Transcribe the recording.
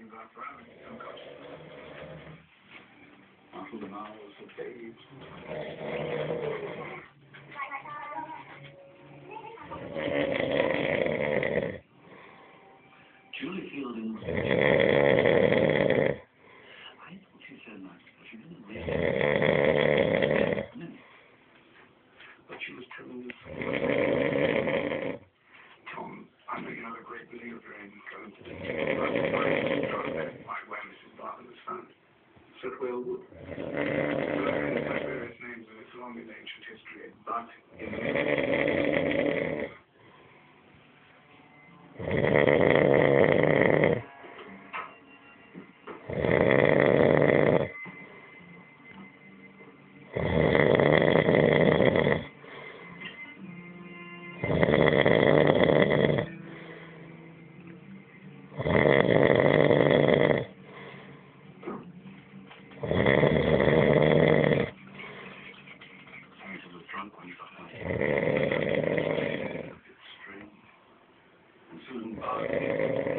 talking about forever. Unconscious. After the hours of days. Julie Fielding. I thought she said that, but she didn't really. But she was tremendous. Tom, I'm making out a great video drain going to the my way Mrs. Barton was found. Said Whalewood. By various names, and it's long in ancient history, but drunk when you got home. It's strange. And Susan Barton.